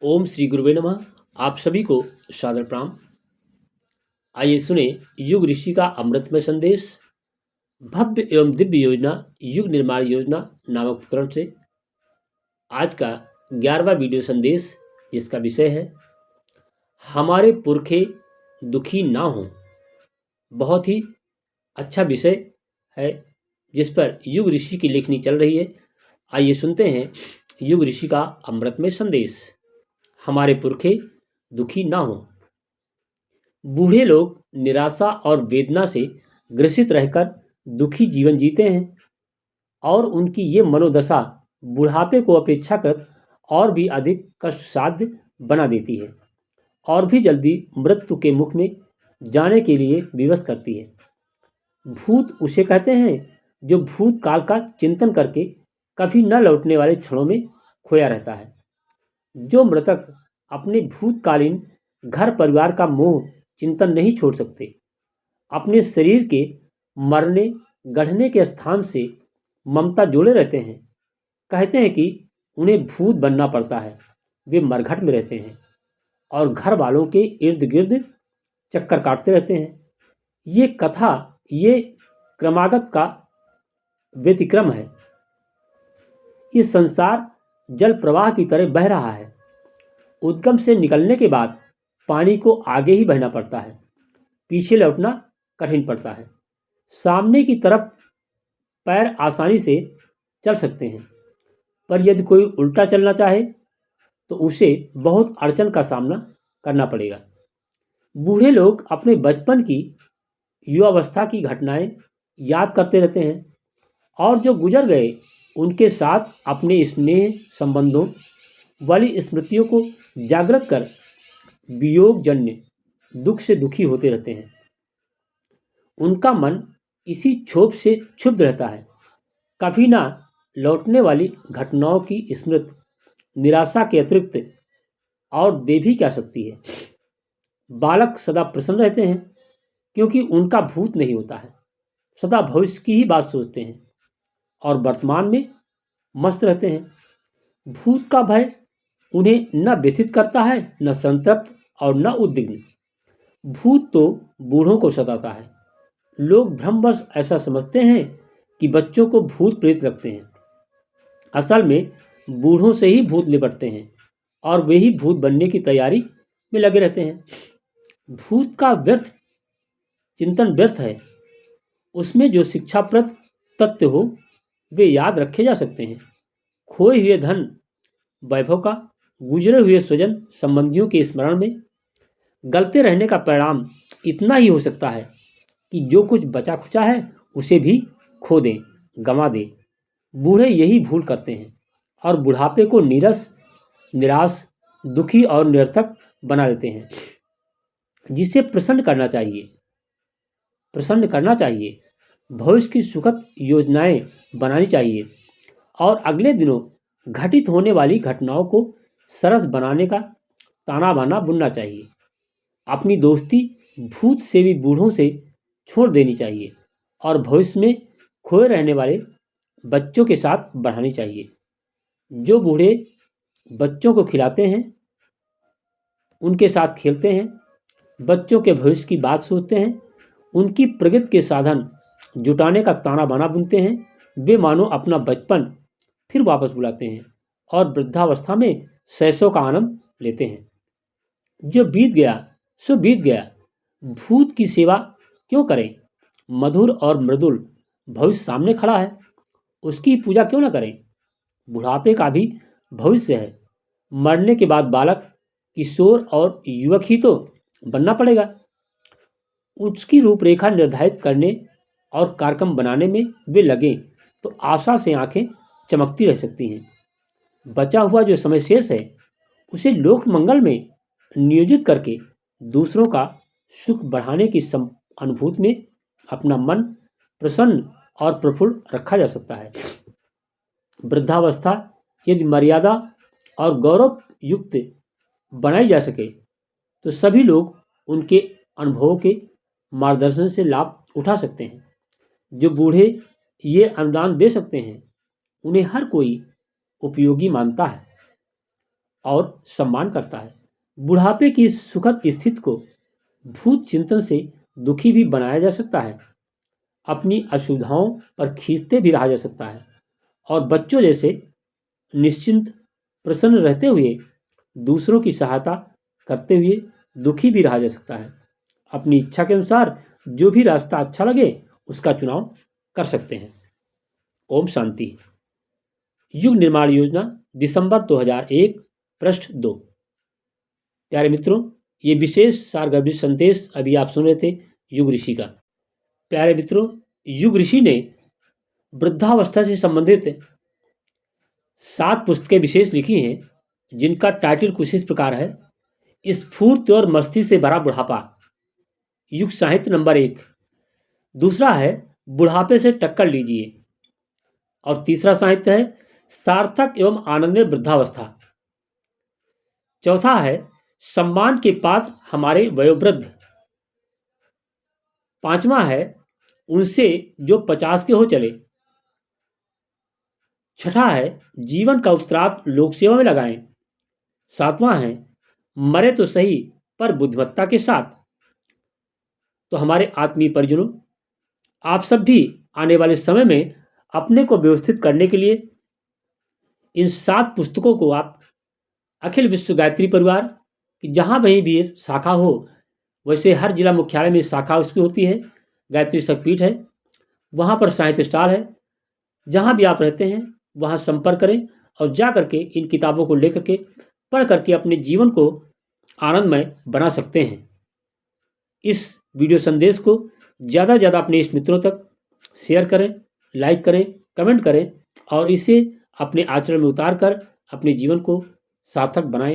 ओम श्री गुरुवे नमः। आप सभी को सादर प्रणाम। आइए सुने युग ऋषि का अमृतमय संदेश, भव्य एवं दिव्य योजना, युग निर्माण योजना नामक प्रकरण से आज का 11वां वीडियो संदेश, जिसका विषय है हमारे पुरखे दुखी ना हों। बहुत ही अच्छा विषय है जिस पर युग ऋषि की लेखनी चल रही है। आइए सुनते हैं युग ऋषि का अमृतमय संदेश। हमारे पुरखे दुखी ना हों। बूढ़े लोग निराशा और वेदना से ग्रसित रहकर दुखी जीवन जीते हैं और उनकी ये मनोदशा बुढ़ापे को अपेक्षाकृत और भी अधिक कष्टसाध्य बना देती है और भी जल्दी मृत्यु के मुख में जाने के लिए विवश करती है। भूत उसे कहते हैं जो भूतकाल का चिंतन करके कभी न लौटने वाले क्षणों में खोया रहता है। जो मृतक अपने भूतकालीन घर परिवार का मोह चिंतन नहीं छोड़ सकते, अपने शरीर के मरने गढ़ने के स्थान से ममता जोड़े रहते हैं, कहते हैं कि उन्हें भूत बनना पड़ता है। वे मरघट में रहते हैं और घर वालों के इर्द गिर्द चक्कर काटते रहते हैं। ये कथा, ये क्रमागत का व्यतिक्रम है। ये संसार जल प्रवाह की तरह बह रहा है। उद्गम से निकलने के बाद पानी को आगे ही बहना पड़ता है, पीछे लौटना कठिन पड़ता है। सामने की तरफ पैर आसानी से चल सकते हैं, पर यदि कोई उल्टा चलना चाहे तो उसे बहुत अड़चन का सामना करना पड़ेगा। बूढ़े लोग अपने बचपन की, युवावस्था की घटनाएं याद करते रहते हैं और जो गुजर गए उनके साथ अपने स्नेह संबंधों वाली स्मृतियों को जागृत कर वियोग जन्य दुख से दुखी होते रहते हैं। उनका मन इसी क्षोभ से क्षुब्ध रहता है। कभी ना लौटने वाली घटनाओं की स्मृति निराशा के अतिरिक्त और दे भी क्या सकती है। बालक सदा प्रसन्न रहते हैं क्योंकि उनका भूत नहीं होता है। सदा भविष्य की ही बात सोचते हैं और वर्तमान में मस्त रहते हैं। भूत का भय उन्हें न व्यथित करता है, न संतप्त और न उद्विग्न। भूत तो बूढ़ों को सताता है। लोग भ्रमवश ऐसा समझते हैं कि बच्चों को भूत प्रेत लगते हैं। असल में बूढ़ों से ही भूत लिपटते हैं और वे ही भूत बनने की तैयारी में लगे रहते हैं। भूत का व्यर्थ चिंतन व्यर्थ है। उसमें जो शिक्षाप्रद तथ्य हो वे याद रखे जा सकते हैं। खोए हुए धन वैभव का, गुजरे हुए स्वजन संबंधियों के स्मरण में गलते रहने का परिणाम इतना ही हो सकता है कि जो कुछ बचा खुचा है उसे भी खो दें, गंवा दें। बूढ़े यही भूल करते हैं और बुढ़ापे को नीरस, निराश, दुखी और निरर्थक बना देते हैं। जिसे प्रसन्न करना चाहिए, भविष्य की सुखद योजनाएं बनानी चाहिए और अगले दिनों घटित होने वाली घटनाओं को सरस बनाने का ताना बाना बुनना चाहिए। अपनी दोस्ती भूत से भी बूढ़ों से छोड़ देनी चाहिए और भविष्य में खोए रहने वाले बच्चों के साथ बढ़ानी चाहिए। जो बूढ़े बच्चों को खिलाते हैं, उनके साथ खेलते हैं, बच्चों के भविष्य की बात सोचते हैं, उनकी प्रगति के साधन जुटाने का ताना बाना बुनते हैं, वे मानो अपना बचपन फिर वापस बुलाते हैं और वृद्धावस्था में शैशव का आनंद लेते हैं। जो बीत गया सो बीत गया। भूत की सेवा क्यों करें? मधुर और मृदुल भविष्य सामने खड़ा है, उसकी पूजा क्यों न करें? बुढ़ापे का भी भविष्य है। मरने के बाद बालक, किशोर और युवक ही तो बनना पड़ेगा। उसकी रूपरेखा निर्धारित करने और कार्यक्रम बनाने में वे लगें तो आशा से आंखें चमकती रह सकती हैं। बचा हुआ जो समय शेष है उसे लोक मंगल में नियोजित करके दूसरों का सुख बढ़ाने की अनुभूति में अपना मन प्रसन्न और प्रफुल्ल रखा जा सकता है। वृद्धावस्था यदि मर्यादा और गौरव युक्त बनाई जा सके तो सभी लोग उनके अनुभवों के मार्गदर्शन से लाभ उठा सकते हैं। जो बूढ़े ये अनुदान दे सकते हैं उन्हें हर कोई उपयोगी मानता है और सम्मान करता है। बुढ़ापे की इस सुखद स्थिति को भूत चिंतन से दुखी भी बनाया जा सकता है, अपनी असुविधाओं पर खींचते भी रहा जा सकता है और बच्चों जैसे निश्चिंत प्रसन्न रहते हुए दूसरों की सहायता करते हुए दुखी भी रहा जा सकता है। अपनी इच्छा के अनुसार जो भी रास्ता अच्छा लगे उसका चुनाव कर सकते हैं। ओम शांति। युग निर्माण योजना दिसंबर 2001 पृष्ठ 2। प्यारे मित्रों, ये विशेष सारगर्भित संदेश अभी आप सुन रहे थे युग ऋषि का। प्यारे मित्रों, युग ऋषि ने वृद्धावस्था से संबंधित 7 पुस्तकें विशेष लिखी हैं, जिनका टाइटल कुछ इस प्रकार है: स्फूर्ति और मस्ती से भरा बुढ़ापा, युग साहित्य नंबर 1। दूसरा है बुढ़ापे से टक्कर लीजिए, और तीसरा साहित्य है सार्थक एवं आनंदमय वृद्धावस्था। चौथा है सम्मान के पात्र हमारे वयोवृद्ध। पांचवा है उनसे जो 50 के हो चले। छठा है जीवन का उत्तरार्ध लोक सेवा में लगाएं। सातवां है मरे तो सही पर बुद्धिमत्ता के साथ। तो हमारे आत्मीय परिजनों, आप सब भी आने वाले समय में अपने को व्यवस्थित करने के लिए इन 7 पुस्तकों को आप अखिल विश्व गायत्री परिवार की जहाँ कहीं भी शाखा हो, वैसे हर जिला मुख्यालय में शाखा उसकी होती है, गायत्री शक्तिपीठ है, वहाँ पर साहित्य स्टॉल है, जहाँ भी आप रहते हैं वहाँ संपर्क करें और जा करके इन किताबों को लेकर के पढ़ करके अपने जीवन को आनंदमय बना सकते हैं। इस वीडियो संदेश को ज़्यादा से ज़्यादा अपने इष्ट मित्रों तक शेयर करें, लाइक करें, कमेंट करें और इसे अपने आचरण में उतार कर अपने जीवन को सार्थक बनाएं।